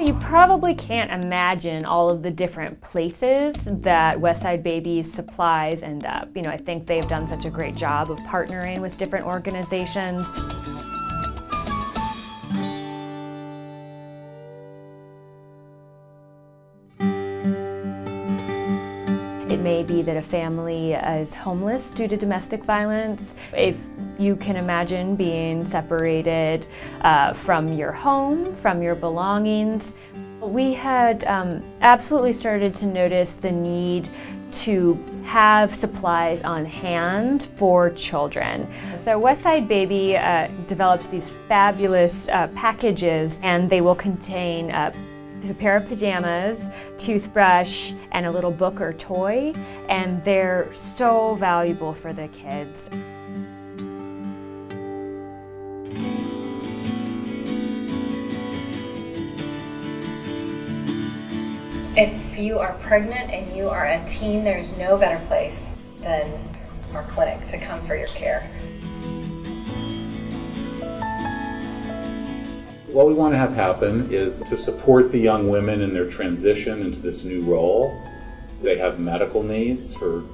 You probably can't imagine all of the different places that Westside Babies supplies end up. I think they've done such a great job of partnering with different organizations. It may be that a family is homeless due to domestic violence. If you can imagine being separated from your home, from your belongings. We had absolutely started to notice the need to have supplies on hand for children. So Westside Baby developed these fabulous packages, and they will contain a pair of pajamas, toothbrush, and a little book or toy, and they're so valuable for the kids. If you are pregnant and you are a teen, there's no better place than our clinic to come for your care. What we want to have happen is to support the young women in their transition into this new role. They have medical needs for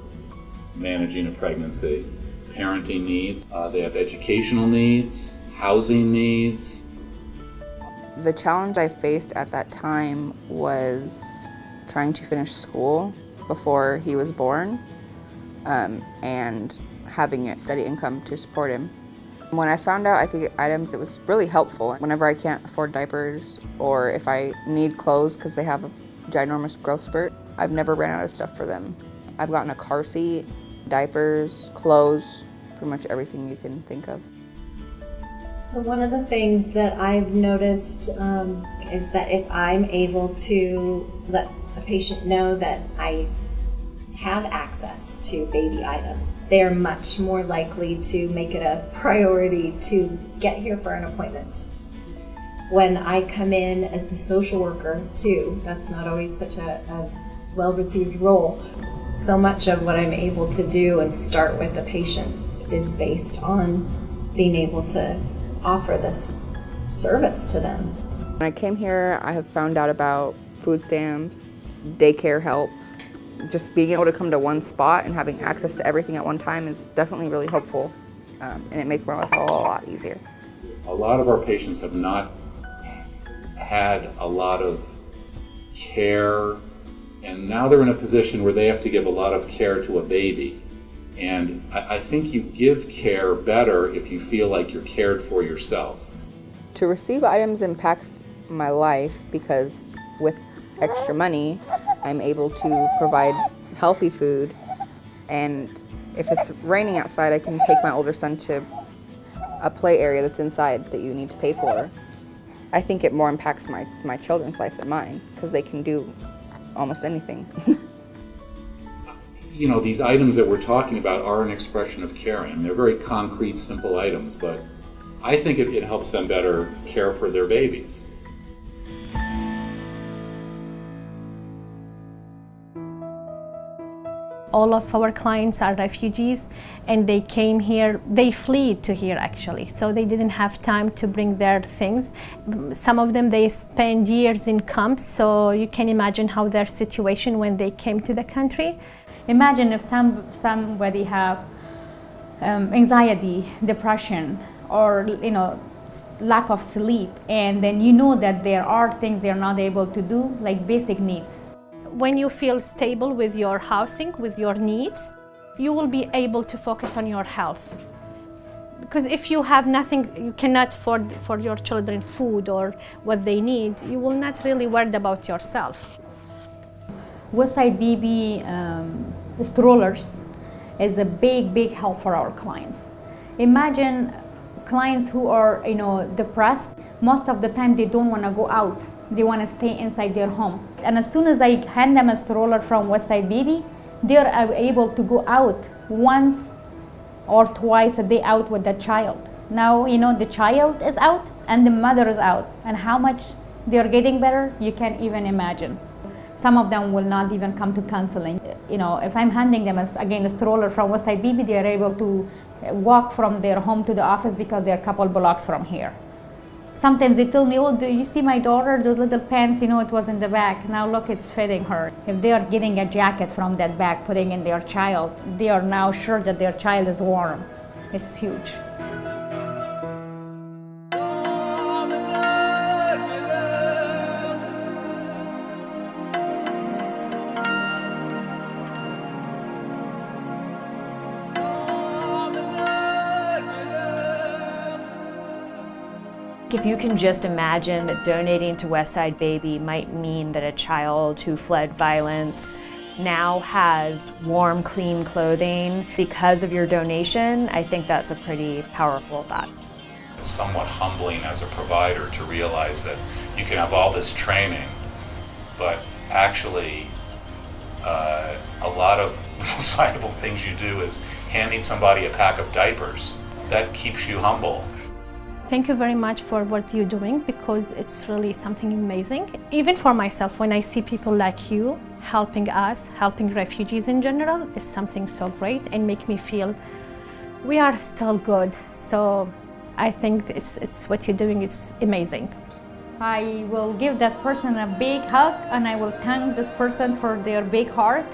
managing a pregnancy, parenting needs, they have educational needs, housing needs. The challenge I faced at that time was trying to finish school before he was born, and having a steady income to support him. When I found out I could get items, it was really helpful. Whenever I can't afford diapers, or if I need clothes because they have a ginormous growth spurt, I've never ran out of stuff for them. I've gotten a car seat, diapers, clothes, pretty much everything you can think of. So one of the things that I've noticed is that if I'm able to let a patient know that I have access to baby items, they're much more likely to make it a priority to get here for an appointment. When I come in as the social worker too, that's not always such a well-received role. So much of what I'm able to do and start with a patient is based on being able to offer this service to them. When I came here, I have found out about food stamps, daycare help. Just being able to come to one spot and having access to everything at one time is definitely really helpful, and it makes my life a lot easier. A lot of our patients have not had a lot of care, and now they're in a position where they have to give a lot of care to a baby. And I think you give care better if you feel like you're cared for yourself. To receive items impacts my life because with extra money, I'm able to provide healthy food, and if it's raining outside, I can take my older son to a play area that's inside that you need to pay for. I think it more impacts my children's life than mine because they can do almost anything. These items that we're talking about are an expression of caring. They're very concrete, simple items, but I think it helps them better care for their babies. All of our clients are refugees, and they came here, they fled to here actually, so they didn't have time to bring their things. Some of them, they spent years in camps, so you can imagine how their situation when they came to the country. Imagine if somebody have anxiety, depression, or lack of sleep, and then that there are things they're not able to do, like basic needs. When you feel stable with your housing, with your needs, you will be able to focus on your health. Because if you have nothing, you cannot afford for your children food or what they need, you will not really worry about yourself. Westside Baby strollers is a big help for our clients. Imagine clients who are depressed. Most of the time they don't want to go out. They want to stay inside their home. And as soon as I hand them a stroller from Westside Baby, they are able to go out once or twice a day out with the child. Now, the child is out and the mother is out. And how much they're getting better, you can't even imagine. Some of them will not even come to counseling. If I'm handing them, a stroller from Westside Baby, they are able to walk from their home to the office because they're a couple blocks from here. Sometimes they tell me, oh, do you see my daughter, those little pants, you know, it was in the back. Now look, it's fitting her. If they are getting a jacket from that bag, putting in their child, they are now sure that their child is warm. It's huge. If you can just imagine that donating to Westside Baby might mean that a child who fled violence now has warm, clean clothing because of your donation, I think that's a pretty powerful thought. It's somewhat humbling as a provider to realize that you can have all this training, but actually a lot of the most valuable things you do is handing somebody a pack of diapers. That keeps you humble. Thank you very much for what you're doing, because it's really something amazing. Even for myself, when I see people like you helping us, helping refugees in general, is something so great and make me feel we are still good. So I think it's what you're doing, it's amazing. I will give that person a big hug and I will thank this person for their big heart